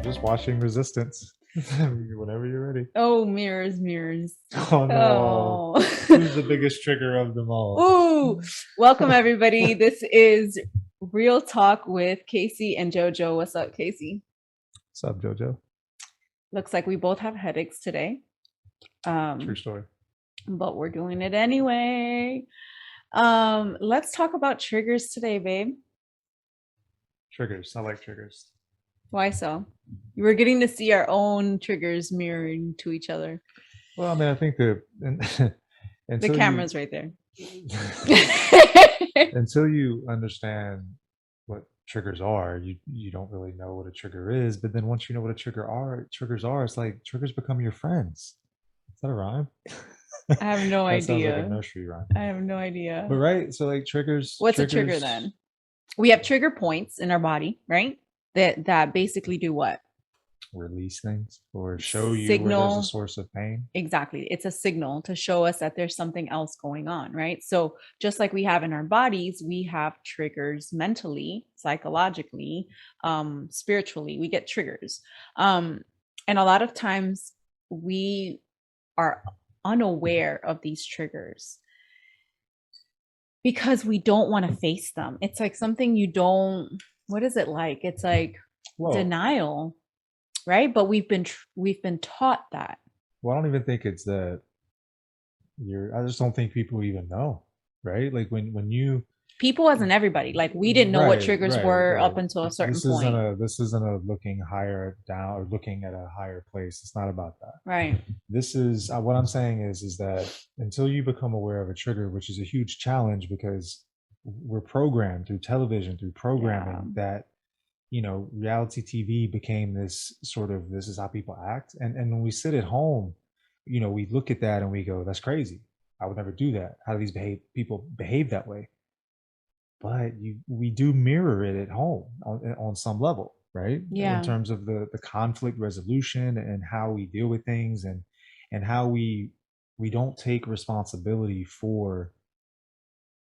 just watching Resistance. Whenever you're ready. Oh, mirrors, mirrors. Oh no. Oh. Who's the biggest trigger of them all? Ooh. Welcome everybody. This is Real Talk with Casey and JoJo. What's up, Casey? What's up, JoJo? Looks like we both have headaches today. True story. But we're doing it anyway. Let's talk about triggers today, babe. Triggers. I like triggers. Why so? We're getting to see our own triggers mirroring to each other. Well, I mean, I think that The camera's right there. Until you understand what triggers are, you don't really know what a trigger is. But then once you know what triggers are, it's like triggers become your friends. Is that a rhyme? I have no That sounds idea. like a nursery rhyme. I have no idea. But right, so like triggers. What's a trigger then? We have trigger points in our body, right? That basically do what? Release things or show you Signal. where there's a source of pain. Exactly. It's a signal to show us that there's something else going on, right? So just like we have in our bodies, we have triggers mentally, psychologically, spiritually. We get triggers. And a lot of times we are unaware of these triggers because we don't want to face them. It's like something you don't, what is it like? It's like denial, right? But we've been taught that. Well, I don't even think it's that I just don't think people even know, right? Like when you people as in everybody, like we didn't know what triggers were up until a certain point. This isn't a looking higher down or looking at a higher place. It's not about that. Right. This is what I'm saying is that until you become aware of a trigger, which is a huge challenge because we're programmed through television, through programming that, you know, reality TV became this sort of, this is how people act. And when we sit at home, you know, we look at that and we go, that's crazy. I would never do that. How do these people behave that way? But we do mirror it at home on some level, right? Yeah. In terms of the conflict resolution and how we deal with things and how we don't take responsibility for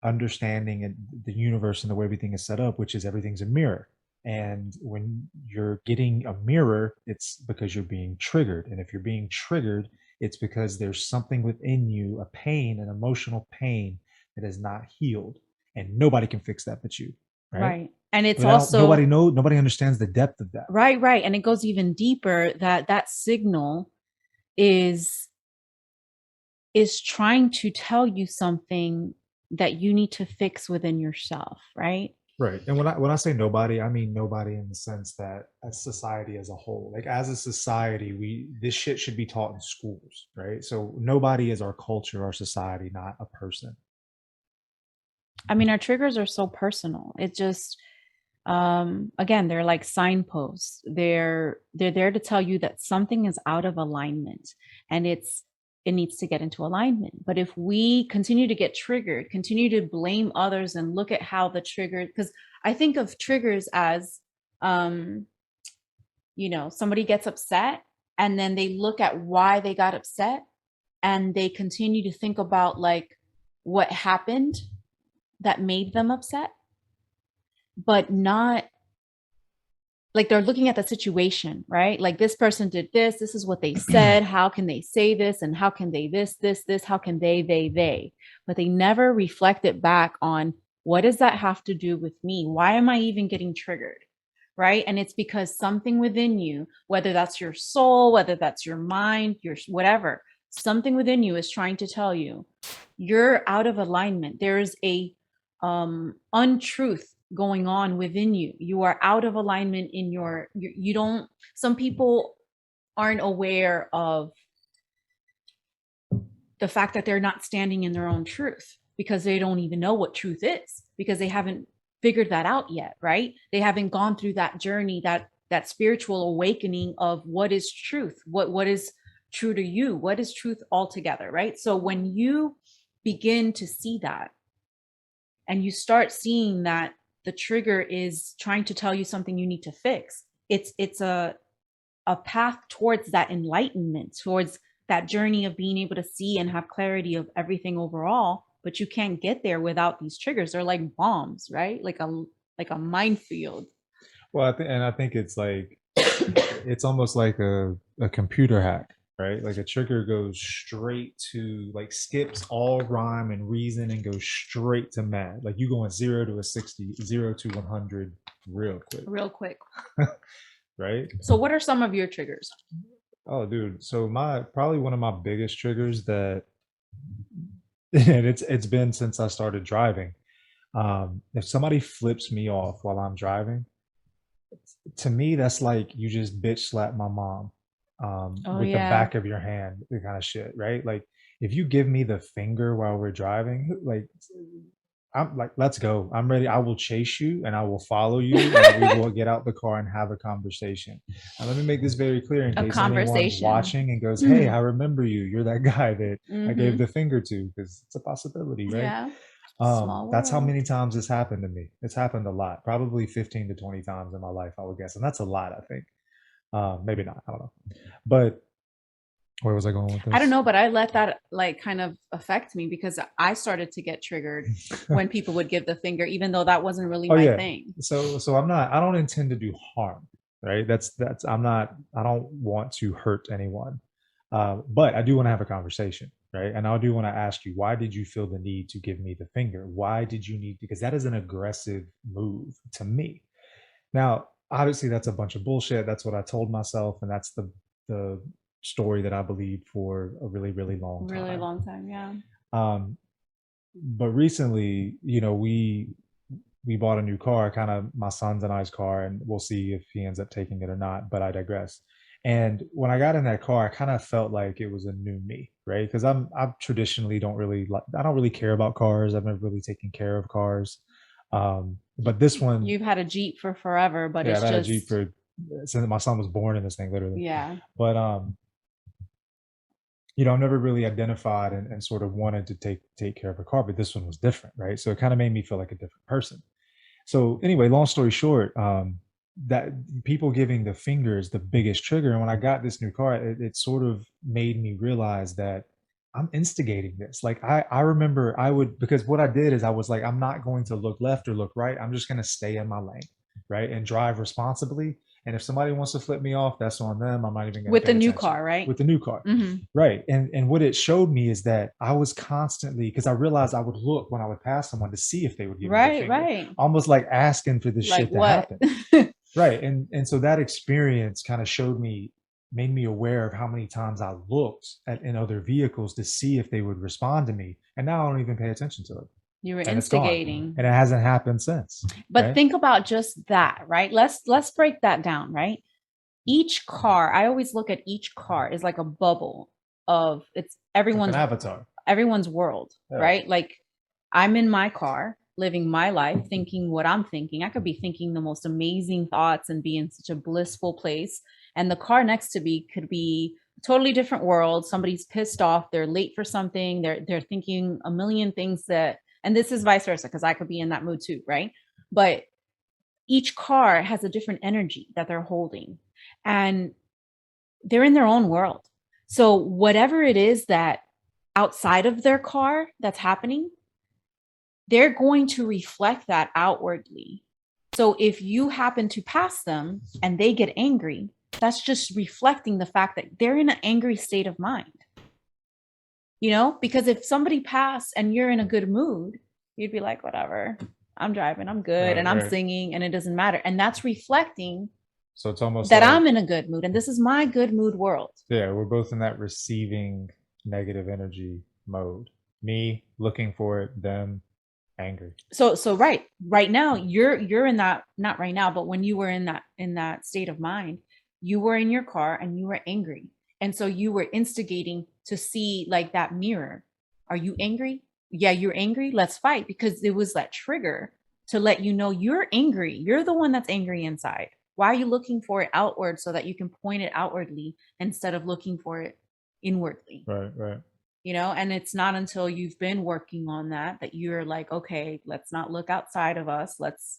understanding the universe and the way everything is set up, which is everything's a mirror. And when you're getting a mirror, it's because you're being triggered. And if you're being triggered, it's because there's something within you, a pain, an emotional pain that is not healed. And nobody can fix that but you. Right. And it's also nobody understands the depth of that. Right. And it goes even deeper that signal is trying to tell you something that you need to fix within yourself, right? Right. And when I say nobody, I mean nobody in the sense that as society as a whole, like as a society, this shit should be taught in schools, right? So nobody is our culture, our society, not a person. I mean, our triggers are so personal. It just, again, they're like signposts. They're there to tell you that something is out of alignment and it needs to get into alignment. But if we continue to get triggered, continue to blame others and look at how the trigger, because I think of triggers as, you know, somebody gets upset and then they look at why they got upset and they continue to think about like what happened that made them upset, but not like they're looking at the situation, right? Like this person did this is what they said, how can they say this, and how can they this, how can they, but they never reflected back on what does that have to do with me? Why am I even getting triggered? Right. And it's because something within you, whether that's your soul, whether that's your mind, your whatever, something within you is trying to tell you you're out of alignment. There's a untruth going on within you. You are out of alignment in you don't, some people aren't aware of the fact that they're not standing in their own truth because they don't even know what truth is because they haven't figured that out yet, right? They haven't gone through that journey, that spiritual awakening of what is truth, what is true to you, what is truth altogether, right? So when you begin to see that, and you start seeing that the trigger is trying to tell you something you need to fix, it's a path towards that enlightenment, towards that journey of being able to see and have clarity of everything overall. But you can't get there without these triggers. They're like bombs, right? Like a minefield. Well, I think it's like it's almost like a computer hack, right? Like a trigger goes straight to like skips all rhyme and reason and goes straight to mad. Like you going 0 to 60, 0 to 100 real quick, Real quick. right? So what are some of your triggers? Oh, dude. So my probably one of my biggest triggers that, and it's been since I started driving. If somebody flips me off while I'm driving, to me that's like you just bitch slap my mom Oh with the yeah. back of your hand, the kind of shit, right? Like if you give me the finger while we're driving, like I'm like, let's go. I'm ready. I will chase you and I will follow you and we will get out the car and have a conversation. Now, let me make this very clear in A case anyone's conversation. watching and goes, hey, I remember you. You're that guy that I gave Mm-hmm. the finger to, because it's a possibility, right? Yeah. Small That's how world. many times it's happened to me. It's happened a lot, probably 15 to 20 times in my life, I would guess. And that's a lot, I think. Maybe not. I don't know. But where was I going with I don't this? know, but I let that like kind of affect me because I started to get triggered when people would give the finger, even though that wasn't really Oh my yeah. thing. So I'm not, I don't intend to do harm, right? That's I'm not, I don't want to hurt anyone. But I do want to have a conversation, right? And I do want to ask you, why did you feel the need to give me the finger? Why did you need, because that is an aggressive move to me. Now, obviously that's a bunch of bullshit. That's what I told myself, and that's the story that I believed for a really, really long Really time. long time, yeah. Um, but recently, we bought a new car, kind of my son's and I's car, and we'll see if he ends up taking it or not. But I digress. And when I got in that car, I kind of felt like it was a new me, right? Because I traditionally don't really like, I don't really care about cars. I've never really taken care of cars. But this one, You've had a Jeep for forever, but yeah, I've it's had a Jeep just, for since my son was born in this thing, literally. yeah. But I've never really identified and sort of wanted to take care of a car, but this one was different, right? So it kind of made me feel like a different person. So anyway, long story short, that people giving the finger is the biggest trigger. And when I got this new car, it sort of made me realize that I'm instigating this. Like I remember I would, because what I did is I was like, I'm not going to look left or look right. I'm just going to stay in my lane, right? And drive responsibly. And if somebody wants to flip me off, that's on them. I'm not even going to With pay the new attention car, right? with the new car. Mm-hmm. Right. And what it showed me is that I was constantly, because I realized I would look when I would pass someone to see if they would give me the Right, finger, right. almost like asking for this Like shit to what? happen. Right. And so that experience kind of made me aware of how many times I looked at in other vehicles to see if they would respond to me. And now I don't even pay attention to it. You were And it's gone. instigating. And it hasn't happened since. But Right. think about just that, right? Let's break that down, right? Each car, I always look at each car is like a bubble of it's It's like an everyone's avatar. everyone's world, Yeah. right? Like I'm in my car living my life thinking what I'm thinking. I could be thinking the most amazing thoughts and be in such a blissful place. And the car next to me could be a totally different world. Somebody's pissed off, they're late for something, they're thinking a million things that, and this is vice versa, because I could be in that mood too, right? But each car has a different energy that they're holding. And they're in their own world. So whatever it is that outside of their car that's happening, they're going to reflect that outwardly. So if you happen to pass them and they get angry, that's just reflecting the fact that they're in an angry state of mind. Because if somebody passed and you're in a good mood, you'd be like, whatever, I'm driving, I'm good, Right. and I'm Right. singing, and it doesn't matter. And that's reflecting So it's almost that like, I'm in a good mood, and this is my good mood world. yeah, we're both in that receiving negative energy mode. Me looking for it, them angry. So right now you're in that, not right now, but when you were in that state of mind, you were in your car and you were angry. And so you were instigating to see like that mirror. Are you angry? Yeah, you're angry. Let's fight, because it was that trigger to let you know you're angry. You're the one that's angry inside. Why are you looking for it outward so that you can point it outwardly instead of looking for it inwardly? Right. Right. And it's not until you've been working on that you're like, okay, let's not look outside of us, let's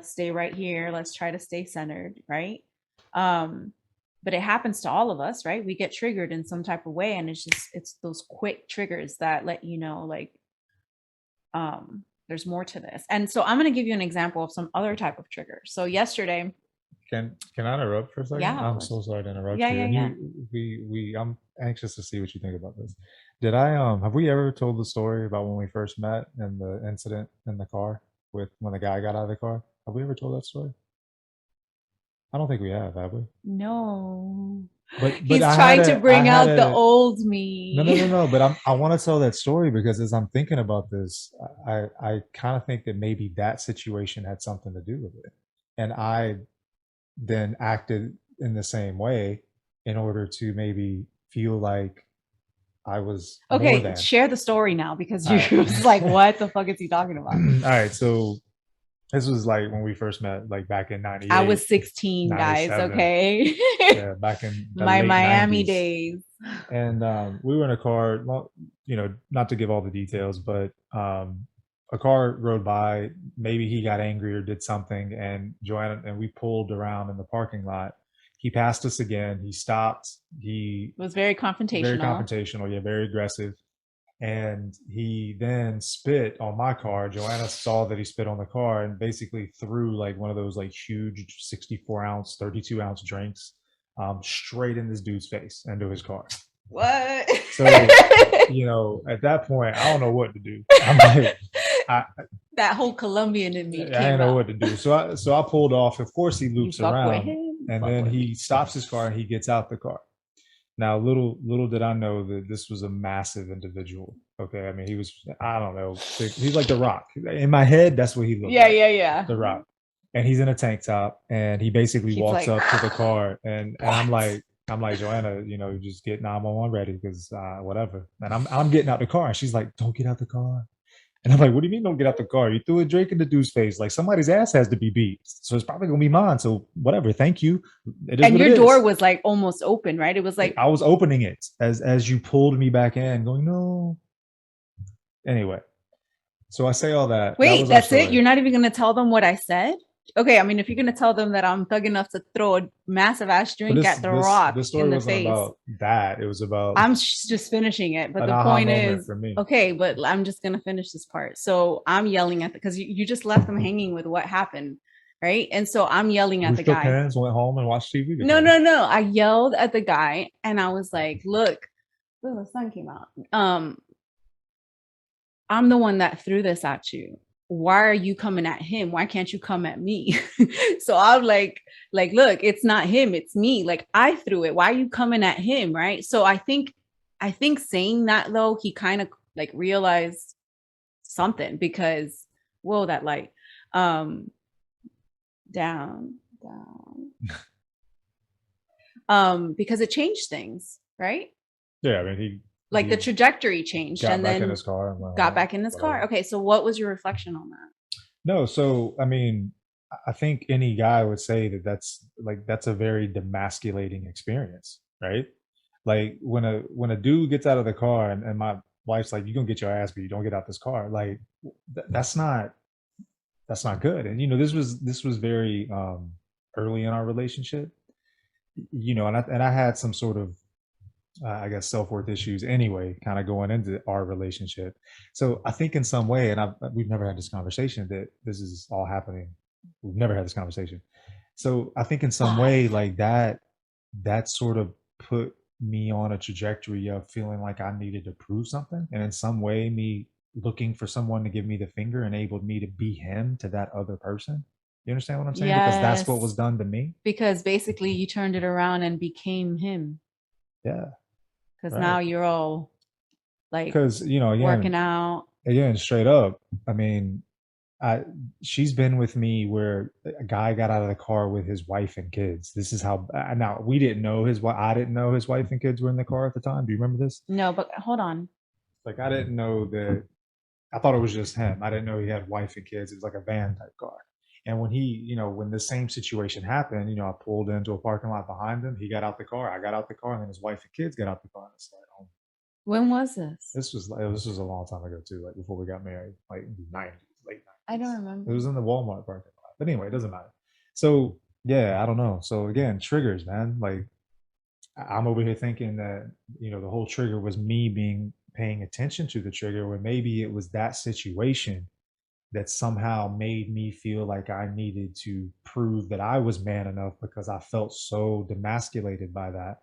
stay right here, let's try to stay centered, right? But it happens to all of us, right? We get triggered in some type of way, and it's those quick triggers that let you know, like, there's more to this. And so I'm going to give you an example of some other type of trigger. So yesterday Can I interrupt for a second? Yeah, of I'm course. so sorry to interrupt Yeah, you. yeah, And yeah. I'm anxious to see what you think about this. Did I have we ever told the story about when we first met and the incident in the car with when the guy got out of the car? Have we ever told that story? I don't think we have we? No. But He's I had trying to a I bring had out the a old no no me. no no. But I want to tell that story because as I'm thinking about this, I kind of think that maybe that situation had something to do with it, and I then acted in the same way in order to maybe feel like I was more Okay, than. share the story now because All you right. was like, what the fuck is he talking about? All right. So this was like when we first met, like back in I 98, was 16, guys, 97. okay? Yeah, back in the My late Miami 90s. days. And we were in a car, well, not to give all the details, but a car rode by. Maybe he got angry or did something, and Joanna and we pulled around in the parking lot. He passed us again. He stopped. He It was very very confrontational. confrontational, yeah, very aggressive. And he then spit on my car. Joanna saw that he spit on the car and basically threw like one of those like huge 64-ounce, 32-ounce drinks straight in this dude's face into his car. What? So, at that point, I don't know what to do. I'm like, I, That whole Colombian in I me didn't came know out. what to do. So I pulled off. Of course, he You loops fuck with around him, you and fuck then with he me. stops his car and he gets out the car. Now, little did I know that this was a massive individual. Okay, I mean, he was, I don't know, he's like the Rock. In my head, that's what he looked Yeah, like, yeah, yeah. the Rock. And he's in a tank top, and he basically He's walks like, up to the car, and I'm what? like, Joanna, just get 911 ready because whatever. And I'm getting out the car, and she's like, don't get out the car. And I'm like, what do you mean don't get out the car? You threw a drink in the dude's face. Like somebody's ass has to be beat. So it's probably gonna be mine. So whatever. Thank you. It is And what it your door is. was like almost open, right? It was like, I was opening it as you pulled me back in, going, no. Anyway, so I say all that. That wait, was our that's it? story. You're not even gonna tell them what I said? Okay, I mean, if you're gonna tell them that I'm thug enough to throw a massive ass But drink this at the this rock this in story the wasn't face, about that. It was about I'm just finishing it. But an the aha point moment is, for me. okay, but I'm just gonna finish this part. So I'm yelling at the because you just left them hanging with what happened, right? And so I'm yelling at We the shook guy. hands, went home, and watched TV No, together. no, no. I yelled at the guy and I was like, look, oh, the sun came out. I'm the one that threw this at you. Why are you coming at him? Why can't you come at me? So I'm like, look, it's not him, it's me. Like I threw it. Why are you coming at him? Right. So I think saying that though, he kind of like realized something because whoa, that light. Um, down, down. Because it changed things, right? Yeah, I mean Like the he trajectory changed got and back in then his car and went got home. back in his car. Whatever. Okay, so what was your reflection on that? No, so I mean, I think any guy would say that that's a very demasculating experience, right? Like when a dude gets out of the car and my wife's like, "You gonna get your ass beat? Don't get out this car." Like that's not good. And this was very early in our relationship, and I had some sort of I guess self-worth issues anyway, kind of going into our relationship. So I think in some way, and we've never had this conversation that this is all happening. We've never had this conversation. So I think in some What? way, like that sort of put me on a trajectory of feeling like I needed to prove something. And in some way, me looking for someone to give me the finger enabled me to be him to that other person. You understand what I'm saying? Because that's what was Yes, done to me. because basically you turned it around and became him. Yeah. Because now Right. you're all like Because, working again, out. straight up, I mean, I she's been with me where a guy got out of the car with his wife and kids. This is how now we didn't know his wife. I didn't know his wife and kids were in the car at the time. Do you remember this? No, but hold on. Like I didn't know that. I thought it was just him. I didn't know he had wife and kids. It was like a van type car. And when the same situation happened, I pulled into a parking lot behind him. He got out the car. I got out the car, and then his wife and kids got out the car. And it's like, oh, When was this? this was a long time ago too, like before we got married, like in the 90s, late I don't 90s. It remember. was in the Walmart parking lot. But anyway, it doesn't matter. So yeah, I don't know. So again, triggers, man. Like I'm over here thinking that, the whole trigger was me being paying attention to the trigger, where maybe it was that situation that somehow made me feel like I needed to prove that I was man enough because I felt so demasculated by that.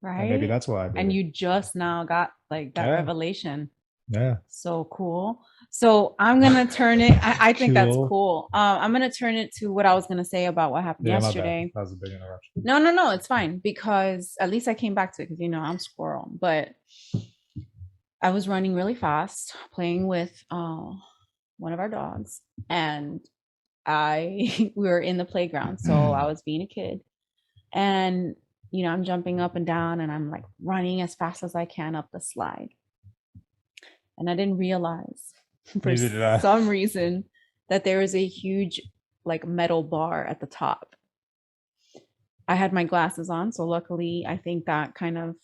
And maybe Right? that's why I did And it. you just now got like that Yeah. revelation. Yeah. So cool. So I'm gonna turn it. I think that's Cool. cool. I'm gonna turn it to what I was gonna say about what happened Yeah, my bad. yesterday. That was a big interruption. No, no, no, it's fine because at least I came back to it because I'm squirrel. But I was running really fast, playing with one of our dogs, and I we were in the playground, so I was being a kid, and I'm jumping up and down, and I'm like running as fast as I can up the slide, and I didn't realize for Neither did I. some reason that there was a huge like metal bar at the top. I had my glasses on, so luckily I think that kind of,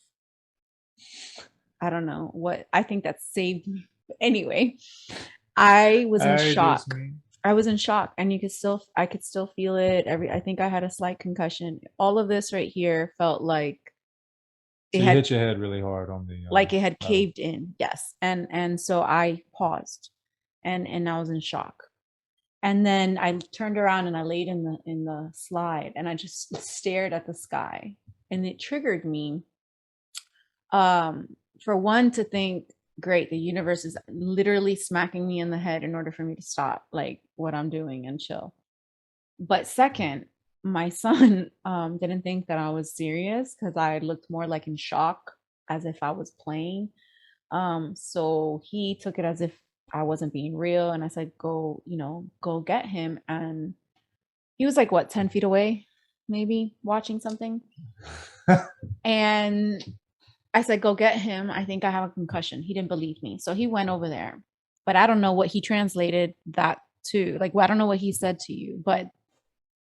I don't know what, I think that saved me. Anyway, I was in I just shock. mean. I was in shock, and I could still feel it. I think I had a slight concussion. All of this right here felt like So it you had hit your head really hard on the metal. caved in. Yes. And so I paused, and I was in shock. And then I turned around and I laid in the slide, and I just stared at the sky, and it triggered me, um for one, to think, great, the universe is literally smacking me in the head in order for me to stop like what I'm doing and chill. But second, my son didn't think that I was serious because I looked more like in shock, as if I was playing. So he took it as if I wasn't being real, and I said, go, go get him. And he was like, what, 10 feet away, maybe watching something. And I said, go get him. I think I have a concussion. He didn't believe me. So he went over there. But I don't know what he translated that to. Like, well, I don't know what he said to you. But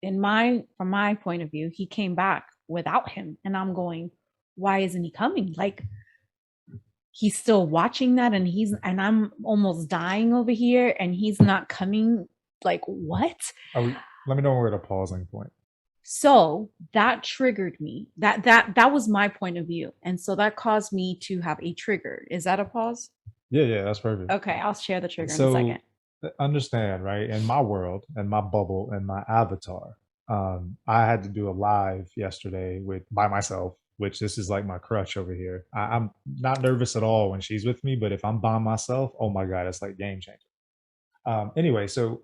from my point of view, he came back without him. And I'm going, why isn't he coming? Like, he's still watching that, and I'm almost dying over here, and he's not coming. Like, what? Let me know where the pausing point. So that triggered me. That was my point of view. And so that caused me to have a trigger. Is that a pause? Yeah, that's perfect. Okay, I'll share the trigger in a So second. understand, right? In my world, in my bubble, in my avatar, I had to do a live yesterday with by myself, which this is like my crutch over here. I'm not nervous at all when she's with me, but if I'm by myself, oh my god, it's like game changer. Anyway, so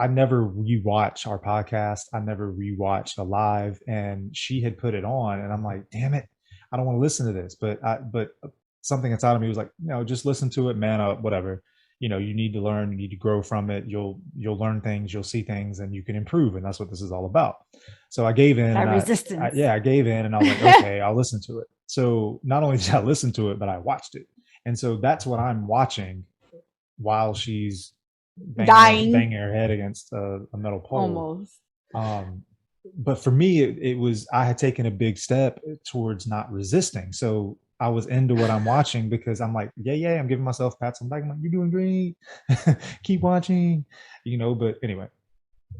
I never rewatch our podcast. I never rewatch a live, and she had put it on, and I'm like, damn it, I don't want to listen to this, but something inside of me was like, just listen to it, man up, whatever. You need to learn, you need to grow from it. You'll learn things, you'll see things, and you can improve, and that's what this is all about. So I gave in, That and resistance. yeah, I gave in, and I was like, okay, I'll listen to it. So not only did I listen to it, but I watched it, and so that's what I'm watching while she's Dying. banging her head against a metal pole. Almost. Um, but for me, it was I had taken a big step towards not resisting. So I was into what I'm watching because I'm like, yeah, I'm giving myself pats on the back. I'm like, you're doing great. Keep watching, But anyway,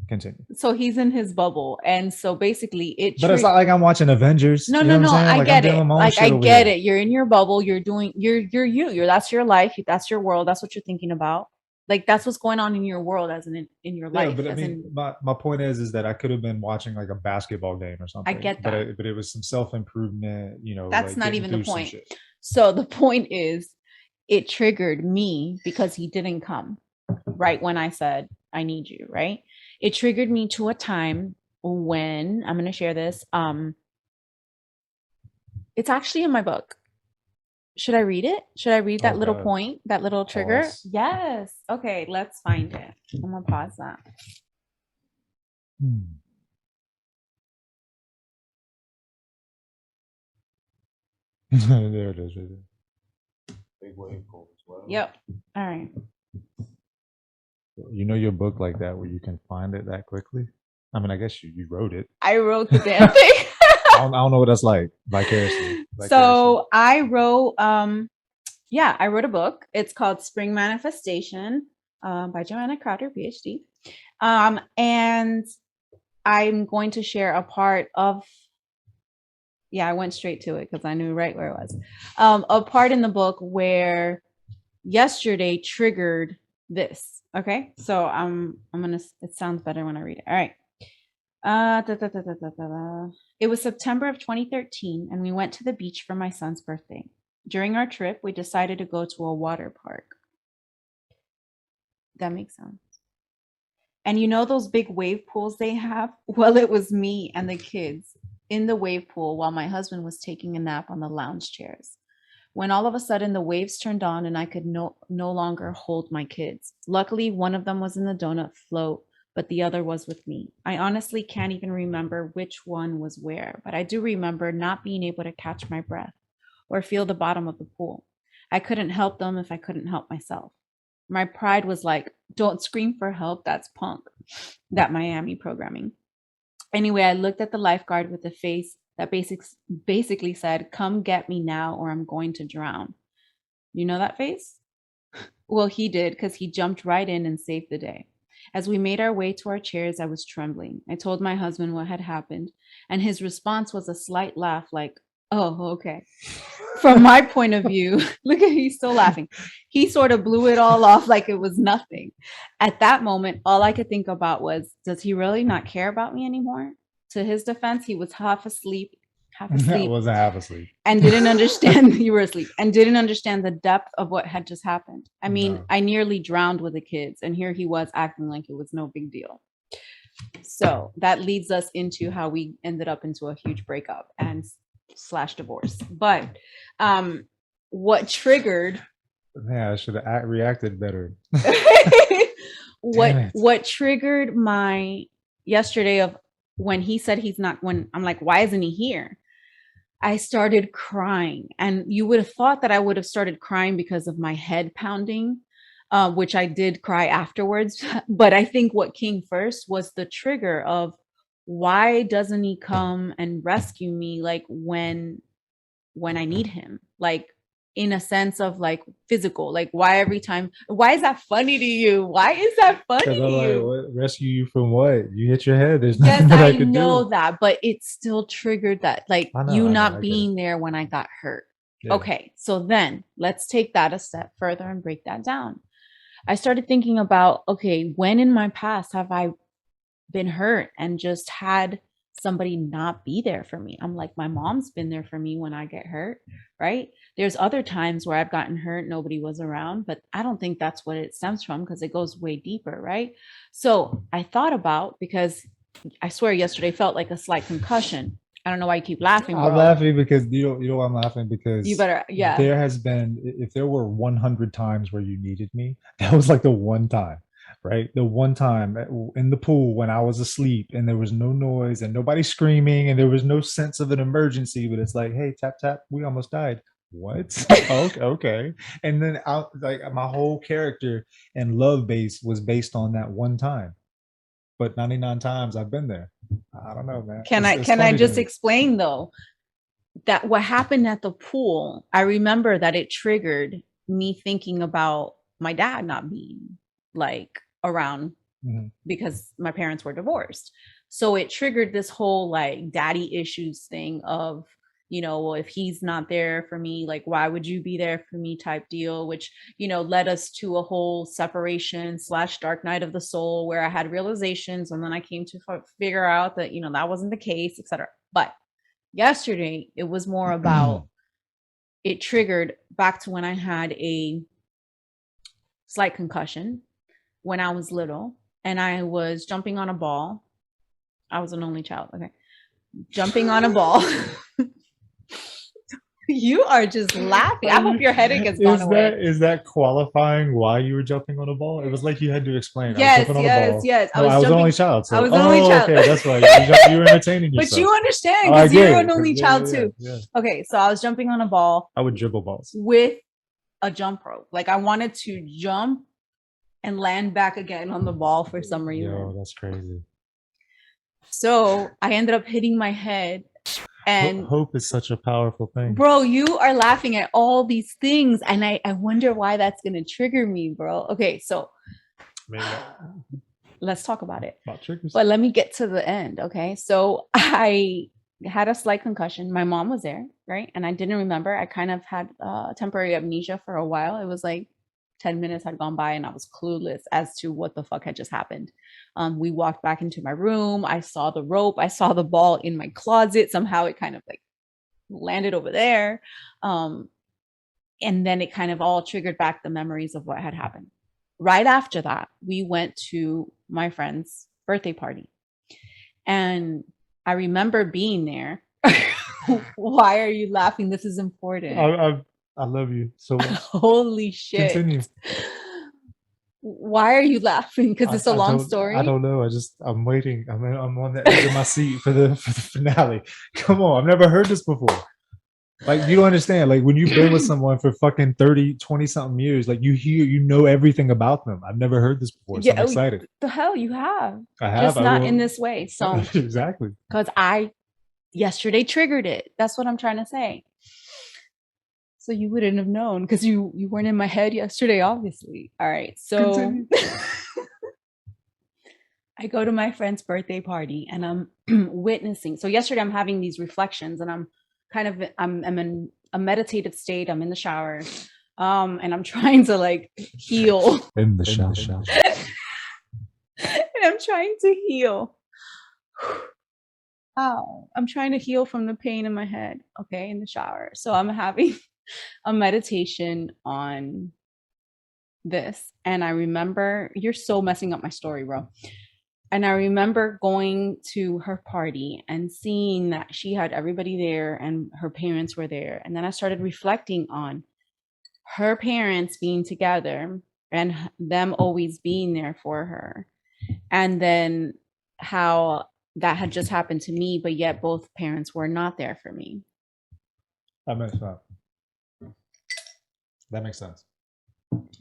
continue. So he's in his bubble. And so basically But it's not like I'm watching Avengers. No, You know no, what I'm no. saying? I Like I'm get it. doing my own Like, shit I over get here. it. You're in your bubble. You're doing you're you. That's your life. That's your world. That's what you're thinking about. Like, that's what's going on in your world, as in your Yeah, life, but I as mean, in, my point is that I could have been watching like a basketball game or I something, get that. but it was some self improvement, That's like not getting even the through some point. shit. So the point is, it triggered me because he didn't come right when I said, I need you, right? It triggered me to a time when I'm going to share this. It's actually in my book. Should I read it? Should I read Oh that little God, point, that little trigger? pause. Yes. Okay, let's find it. I'm gonna pause that. Hmm. There it is, right there. Big wave pool as well. Yep. All right. You know your book like that where you can find it that quickly? I mean, I guess you wrote it. I wrote the damn thing. I don't know what that's like vicariously. So I wrote I wrote a book. It's called Spring Manifestation, by Joanna Crowder, Ph.D. And I'm going to share a part of, I went straight to it because I knew right where it was. A part in the book where yesterday triggered this. Okay, so I'm gonna. It sounds better when I read it. All right. It was September of 2013, and we went to the beach for my son's birthday. During our trip, we decided to go to a water park. That makes sense. And you know those big wave pools they have? Well, it was me and the kids in the wave pool while my husband was taking a nap on the lounge chairs. When all of a sudden the waves turned on and I could no longer hold my kids. Luckily, one of them was in the donut float, but the other was with me. I honestly can't even remember which one was where, but I do remember not being able to catch my breath or feel the bottom of the pool. I couldn't help them if I couldn't help myself. My pride was like, don't scream for help, that's punk. That Miami programming. Anyway, I looked at the lifeguard with a face that basically said, come get me now or I'm going to drown. You know that face? Well, he did, because he jumped right in and saved the day. As we made our way to our chairs, I was trembling. I told my husband what had happened, and his response was a slight laugh, like, oh, okay. From my point of view, look at, he's still laughing. He sort of blew it all off like it was nothing. At that moment, all I could think about was, does he really not care about me anymore? To his defense, he was half asleep, I wasn't half asleep. and didn't understand. You were asleep and didn't understand the depth of what had just happened. I mean, No. I nearly drowned with the kids, and here he was acting like it was no big deal. So that leads us into how we ended up into a huge breakup and / divorce. But what triggered Yeah, I should have reacted better. what triggered my yesterday of when he said he's not, when I'm like, why isn't he here? I started crying, and you would have thought that I would have started crying because of my head pounding, which I did cry afterwards. But I think what came first was the trigger of, why doesn't he come and rescue me, like when I need him, like in a sense of like physical, like why every time, why is that funny to you? Why is that funny to you? What, rescue you from what? You hit your head. There's Yes, nothing that I I could know do. that, but it still triggered that, like I you know, not I get it. being there when I got hurt. Yeah. Okay, so then let's take that a step further and break that down. I started thinking about, okay, when in my past have I been hurt and just had somebody not be there for me? I'm like, my mom's been there for me when I get hurt, right? There's other times where I've gotten hurt, nobody was around, but I don't think that's what it stems from, because it goes way deeper, right? So I thought about, because I swear yesterday felt like a slight concussion. I don't know why you keep laughing, I'm bro. laughing because you know why I'm laughing, because You better, yeah. there has been, if there were 100 times where you needed me, that was like the one time, right? The one time in the pool when I was asleep and there was no noise and nobody screaming and there was no sense of an emergency, but it's like, hey, tap tap, we almost died. What? Okay, okay. And then I like my whole character and love base was based on that one time. But 99 times I've been there. I don't know, man. Can It's I funny to just me. explain though, that what happened at the pool, I remember that it triggered me thinking about my dad not being like around, Mhm. because my parents were divorced. So it triggered this whole like daddy issues thing of, you know, well, if he's not there for me, like why would you be there for me type deal, which, you know, led us to a whole separation / dark night of the soul, where I had realizations and then I came to figure out that, you know, that wasn't the case, etc. But yesterday it was more about, it triggered back to when I had a slight concussion when I was little and I was jumping on a ball. I was an only child. Okay. Jumping on a ball. You are just laughing. I hope your headache has gone away. Is that qualifying why you were jumping on a ball? It was like you had to explain. I was Yes, jumping on a yes, ball. yes. No, I was an only child. I So, was an only child. okay, that's why you were entertaining But yourself. you understand, Oh, I because you're get an it. only Yeah, child yeah, too. yeah. Okay, so I was jumping on a ball I would dribble balls. with a jump rope. Like I wanted to jump and land back again on the ball for some reason. Yo, that's crazy. So I ended up hitting my head. And hope is such a powerful thing. Bro, you are laughing at all these things, and I wonder why that's gonna trigger me, bro. Okay, so let's talk about it. About triggers. But let me get to the end. Okay, so I had a slight concussion. My mom was there, right? And I didn't remember. I kind of had temporary amnesia for a while. It was like 10 minutes had gone by and I was clueless as to what the fuck had just happened. We walked back into my room. I saw the rope. I saw the ball in my closet. Somehow it kind of like landed over there. And then it kind of all triggered back the memories of what had happened. Right after that, we went to my friend's birthday party. And I remember being there. Why are you laughing? This is important. I love you so much. Holy shit. Continue. Why are you laughing? Because it's a long story. I don't know. I'm waiting. I'm on the edge of my seat for the finale. Come on, I've never heard this before. Like, you don't understand. Like, when you've been with someone for fucking 30, 20 something years, like, you know everything about them. I've never heard this before. So I'm excited. The hell you have. I have. Just not in this way. So exactly. Because I yesterday triggered it. That's what I'm trying to say. So you wouldn't have known because you weren't in my head yesterday, obviously. All right. So I go to my friend's birthday party and I'm witnessing. So yesterday I'm having these reflections and I'm in a meditative state. I'm in the shower. And I'm trying to like heal. In the shower. And I'm trying to heal. Oh, I'm trying to heal from the pain in my head. Okay, in the shower. So I'm having a meditation on this. And I remember, you're so messing up my story, bro. And I remember going to her party and seeing that she had everybody there and her parents were there. And then I started reflecting on her parents being together and them always being there for her. And then how that had just happened to me, but yet both parents were not there for me. That makes sense. That makes sense.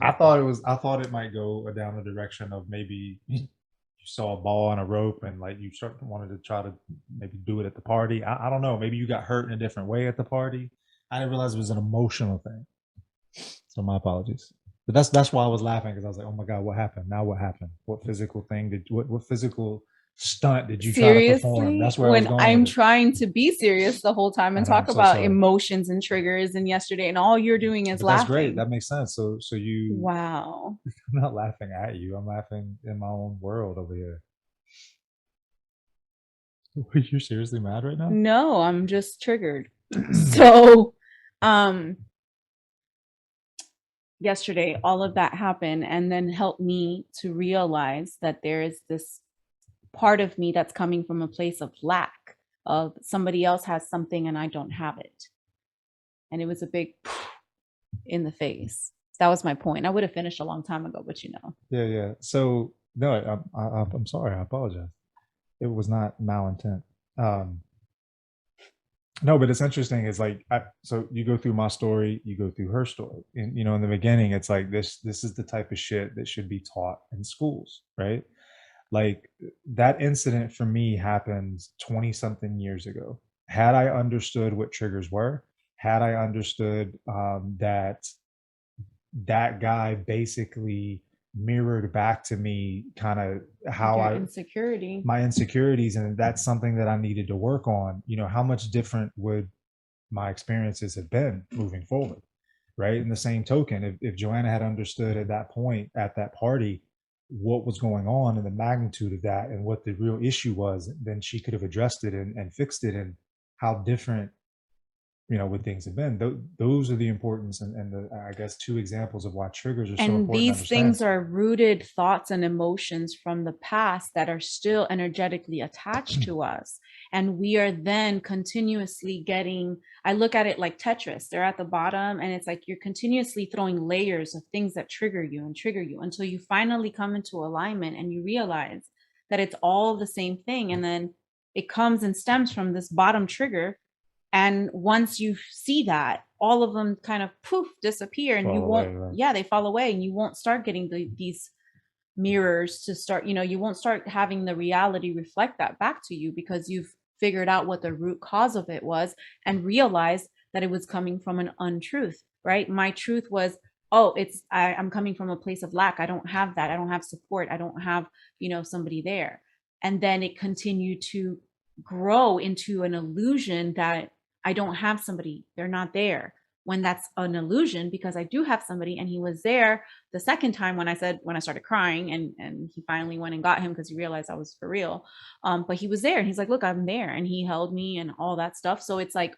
I thought it might go down the direction of maybe you saw a ball on a rope and like you wanted to try to maybe do it at the party. I don't know. Maybe you got hurt in a different way at the party. I didn't realize it was an emotional thing. So my apologies. But that's why I was laughing, because I was like, oh my God, what happened? Now what happened? What physical thing what physical stunt did you try to perform? That's where I was going. I'm trying to be serious the whole time and talk about emotions and triggers, and yesterday, and all you're doing is laughing. That's great. That makes sense. So you. Wow. I'm not laughing at you. I'm laughing in my own world over here. Are you seriously mad right now? No, I'm just triggered. So, yesterday, all of that happened, and then helped me to realize that there is this part of me that's coming from a place of lack, of somebody else has something and I don't have it. And it was a big in the face. That was my point. I would have finished a long time ago, but you know. Yeah. So no, I'm sorry. I apologize. It was not malintent. No, but it's interesting. It's like, so you go through my story, you go through her story, and in the beginning, it's like this is the type of shit that should be taught in schools, right? Like, that incident for me happened 20 something years ago. Had I understood what triggers were, had I understood that guy basically mirrored back to me kind of how my insecurities, and that's something that I needed to work on. How much different would my experiences have been moving forward, right? In the same token, if Joanna had understood at that point at that party what was going on and the magnitude of that and what the real issue was, then she could have addressed it and fixed it, and how different what things have been. Those are the importance and the, I guess, two examples of why triggers are so important. And these things are rooted thoughts and emotions from the past that are still energetically attached to us. And we are then continuously I look at it like Tetris. They're at the bottom and it's like you're continuously throwing layers of things that trigger you until you finally come into alignment and you realize that it's all the same thing. And then it comes and stems from this bottom trigger. And once you see that, all of them kind of disappear, and you won't, they fall away, and you won't start getting these mirrors to start, you won't start having the reality reflect that back to you, because you've figured out what the root cause of it was and realized that it was coming from an untruth, right? My truth was, I'm coming from a place of lack. I don't have that. I don't have support. I don't have, somebody there. And then it continued to grow into an illusion that I don't have somebody, they're not there. when that's an illusion, because I do have somebody, and he was there the second time when I started crying, and he finally went and got him because he realized I was for real. But he was there, and he's like, look, I'm there, and he held me and all that stuff. So it's like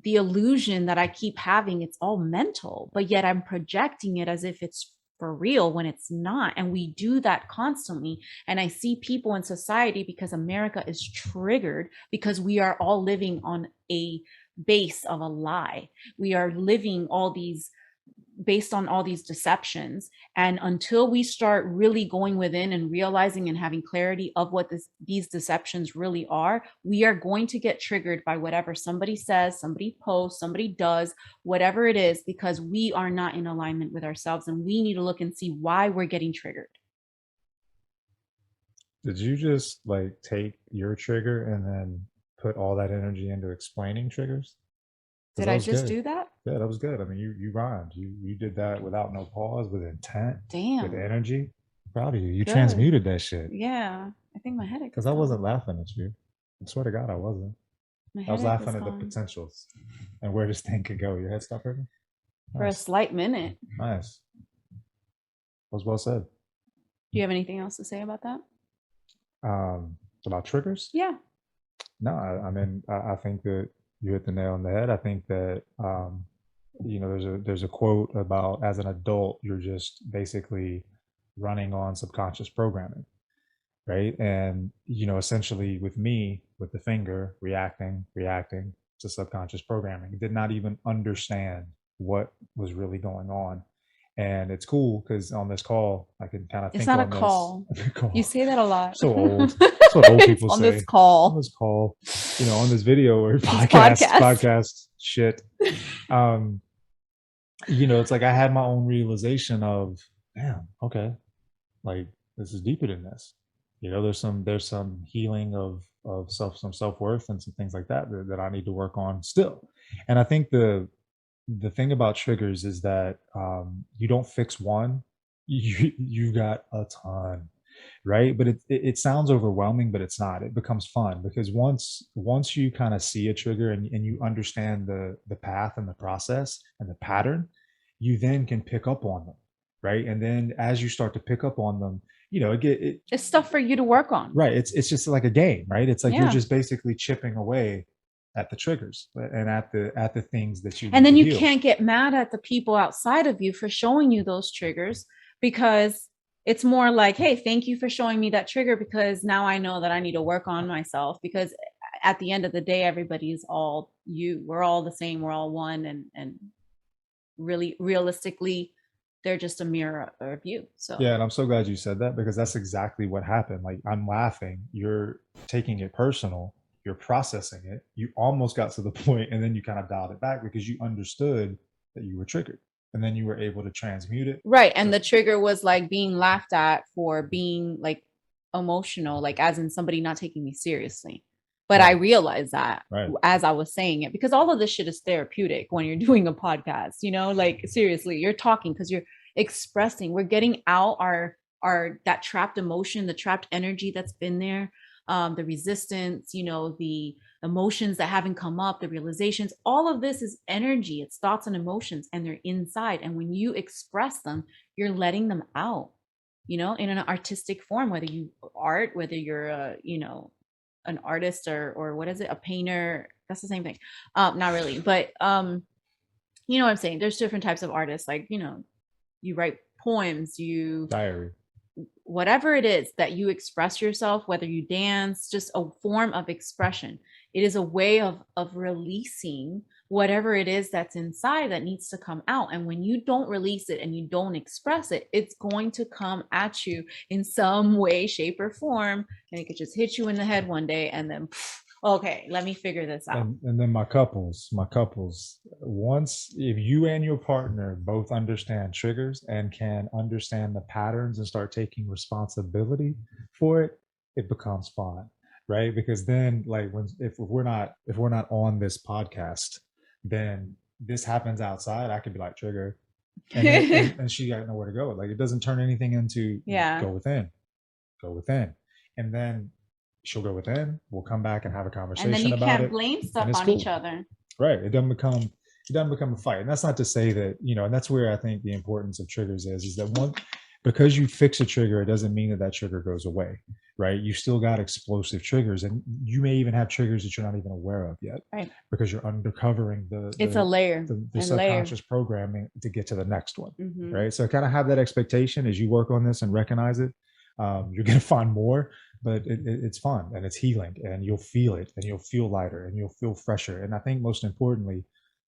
the illusion that I keep having, it's all mental, but yet I'm projecting it as if it's for real when it's not. And we do that constantly. And I see people in society, because America is triggered, because we are all living on a base of a lie. We are living all these based on all these deceptions. And until we start really going within and realizing and having clarity of what these deceptions really are, we are going to get triggered by whatever somebody says, somebody posts, somebody does, whatever it is, because we are not in alignment with ourselves, and we need to look and see why we're getting triggered. Did you just like take your trigger and then put all that energy into explaining triggers? Because Did that I was just good. do that? Yeah, that was good. I mean, you rhymed. You did that without no pause, with intent, with Damn. energy. Proud of you. You Good. transmuted that shit. Yeah. I think my headache Because is I gone. wasn't laughing at you. I swear to God, I wasn't. My I was headache is laughing at the gone. potentials and where this thing could go. Your head stopped hurting? For a Nice. slight minute. Nice. Was well said. Do you have anything else to say about that? About triggers? Yeah. No, I mean, I think that you hit the nail on the head. I think that you know, there's a quote about, as an adult, you're just basically running on subconscious programming, right? And you know, essentially, with me, with the finger reacting to subconscious programming, did not even understand what was really going on. And it's cool because on this call, I can kind of It's think not a on call. this call. You say that a lot. So old. That's what old people on say. this call. On this call, you know, on this video or This podcast shit. You know, it's like I had my own realization of, damn, okay, like this is deeper than this. You know, there's some healing of some self-worth and some things like that I need to work on still. And I think the thing about triggers is that you don't fix one, you got a ton, right? But it sounds overwhelming, but it's not. It becomes fun because once you kind of see a trigger, and you understand the path and the process and the pattern, you then can pick up on them, right? And then as you start to pick up on them, you know, it's stuff for you to work on. Right. It's just like a game, right? It's like Yeah. you're just basically chipping away at the triggers and at the things that you And then you heal. can't get mad at the people outside of you for showing you those triggers, because it's more like, hey, thank you for showing me that trigger, because now I know that I need to work on myself, because at the end of the day, everybody's all you. We're all the same. We're all one. And really, realistically, they're just a mirror of you. So yeah, and I'm so glad you said that, because that's exactly what happened. Like, I'm laughing, you're taking it personal, you're processing it, you almost got to the point, and then you kind of dialed it back because you understood that you were triggered, and then you were able to transmute it. Right. And the trigger was like being laughed at for being like emotional, like as in somebody not taking me seriously. But I realized that as I was saying it, because all of this shit is therapeutic when you're doing a podcast, you know, like seriously, you're talking because you're expressing, we're getting out our that trapped emotion, the trapped energy that's been there, the resistance, you know, the emotions that haven't come up, the realizations. All of this is energy, it's thoughts and emotions, and they're inside. And when you express them, you're letting them out, you know, in an artistic form, whether you art, whether you're a, you know, an artist or what is it, a painter, that's the same thing. Not really, but you know what I'm saying, there's different types of artists, like, you know, you write poems, you Diary, whatever it is that you express yourself, whether you dance, just a form of expression. It is a way of releasing whatever it is that's inside that needs to come out. And when you don't release it and you don't express it, it's going to come at you in some way, shape, or form. And it could just hit you in the head one day, and then okay, let me figure this out. and then my couples, once, if you and your partner both understand triggers and can understand the patterns and start taking responsibility for it, it becomes fun, right? Because then, like, if we're not on this podcast, then this happens outside, I could be like, trigger, and she got nowhere to go. Like, it doesn't turn anything into go within, and then she'll go within, we'll come back and have a conversation about it. And then you about can't it, blame stuff on each other. Right. It doesn't become, it doesn't become a fight. And that's not to say that, you know, and that's where I think the importance of triggers is that one, because you fix a trigger, it doesn't mean that that trigger goes away, right? You still got explosive triggers, and you may even have triggers that you're not even aware of yet, Right. because you're uncovering It's a layer, the subconscious programming to get to the next one, Mhm. right? So kind of have that expectation as you work on this and recognize it. You're going to find more, but it's fun and it's healing, and you'll feel it, and you'll feel lighter, and you'll feel fresher. And I think most importantly,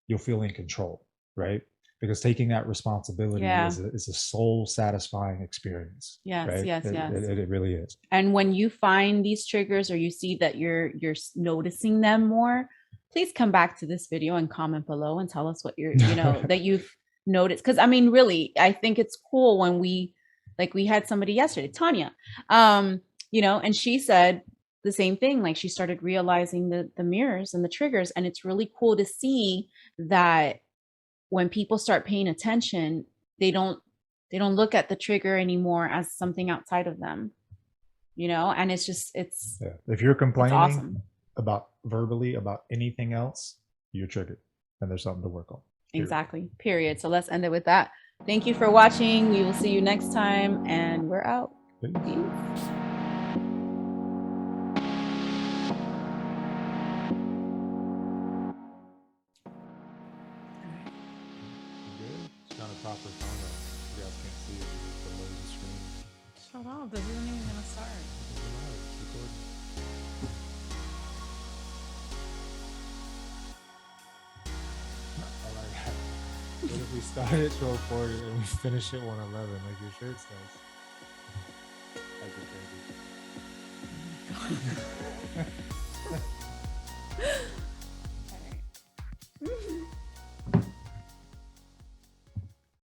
you'll feel in control, right? Because taking that responsibility Yeah. is a soul satisfying experience. Yes, Right? yes, yes. It really is. And when you find these triggers, or you see that you're noticing them more, please come back to this video and comment below and tell us what you're, you know, that you've noticed. Because I mean, really, I think it's cool when we, like, we had somebody yesterday, Tanya, you know, and she said the same thing. Like, she started realizing the mirrors and the triggers, and it's really cool to see that when people start paying attention, they don't look at the trigger anymore as something outside of them, you know. And it's just, it's, yeah. If you're complaining awesome. about verbally about anything else, you're triggered, and there's something to work on. Period. Exactly. Period. So let's end it with that. Thank you for watching. We will see you next time, and we're out. Peace. Proper photo. You guys can't see it below the screen. Shut up. This isn't even gonna start. What if we start at 12:40 and we finish at 1:11 like your shirt says? That'd be crazy.